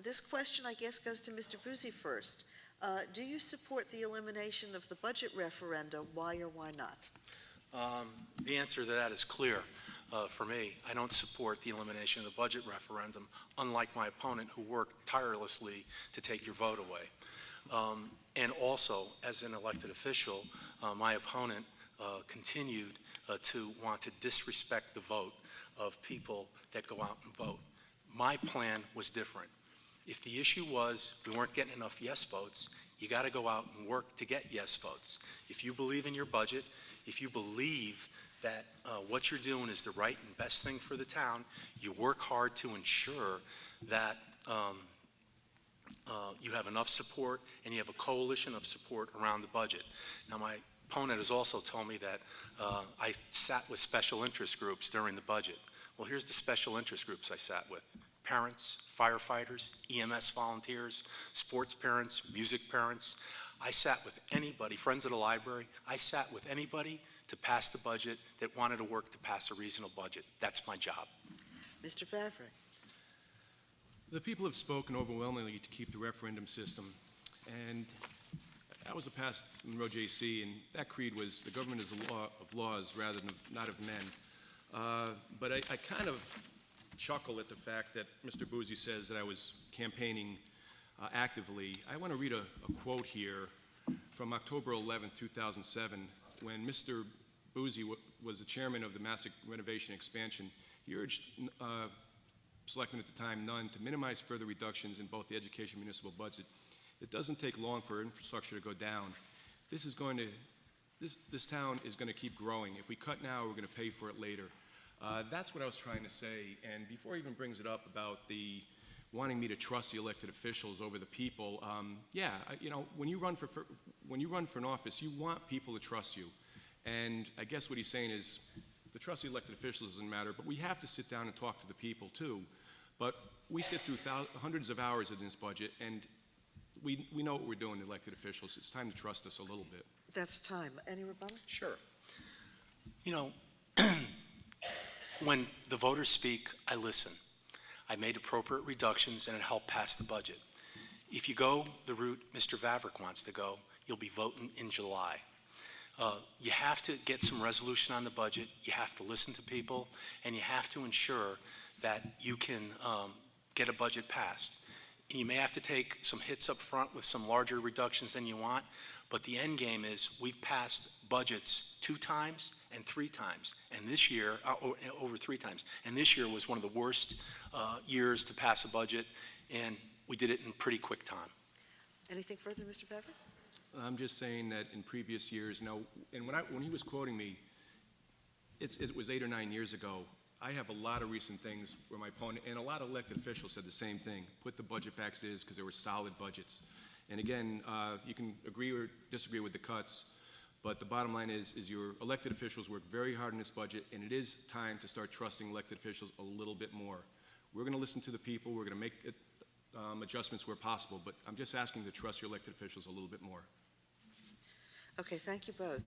This question, I guess, goes to Mr. Buzi first. Do you support the elimination of the budget referendum? Why or why not? The answer to that is clear for me. I don't support the elimination of the budget referendum, unlike my opponent who worked tirelessly to take your vote away. And also, as an elected official, my opponent continued to want to disrespect the vote of people that go out and vote. My plan was different. If the issue was we weren't getting enough yes votes, you got to go out and work to get yes votes. If you believe in your budget, if you believe that what you're doing is the right and best thing for the town, you work hard to ensure that you have enough support and you have a coalition of support around the budget. Now, my opponent has also told me that I sat with special interest groups during the budget. Well, here's the special interest groups I sat with: parents, firefighters, EMS volunteers, sports parents, music parents. I sat with anybody, friends of the library. I sat with anybody to pass the budget that wanted to work to pass a reasonable budget. That's my job. Mr. Vavrek. The people have spoken overwhelmingly to keep the referendum system, and that was a past Monroe JC, and that creed was the government is a law of laws rather than not of men. But I kind of chuckle at the fact that Mr. Buzi says that I was campaigning actively. I want to read a quote here from October 11, 2007, when Mr. Buzi was the chairman of the Massic Renovation Expansion. He urged Selectmen at the time, none, to minimize further reductions in both the education and municipal budget. It doesn't take long for infrastructure to go down. This town is going to keep growing. If we cut now, we're going to pay for it later. That's what I was trying to say. And before he even brings it up about the wanting me to trust the elected officials over the people, when you run for an office, you want people to trust you. And I guess what he's saying is the trust the elected officials doesn't matter, but we have to sit down and talk to the people too. But we sit through hundreds of hours in this budget, and we know what we're doing, elected officials. It's time to trust us a little bit. That's time. Any rebuttal? Sure. You know, when the voters speak, I listen. I made appropriate reductions, and it helped pass the budget. If you go the route Mr. Vavrek wants to go, you'll be voting in July. You have to get some resolution on the budget. You have to listen to people, and you have to ensure that you can get a budget passed. And you may have to take some hits up front with some larger reductions than you want, but the end game is we've passed budgets 2 times and 3 times, and this year, over 3 times, and this year was one of the worst years to pass a budget, and we did it in pretty quick time. Anything further, Mr. Vavrek? I'm just saying that in previous years, now, and when he was quoting me, it was 8 or 9 years ago. I have a lot of recent things where my opponent and a lot of elected officials said the same thing. Put the budget back as is because there were solid budgets. And again, you can agree or disagree with the cuts, but the bottom line is your elected officials work very hard on this budget, and it is time to start trusting elected officials a little bit more. We're going to listen to the people. We're going to make adjustments where possible, but I'm just asking to trust your elected officials a little bit more. Okay, thank you both.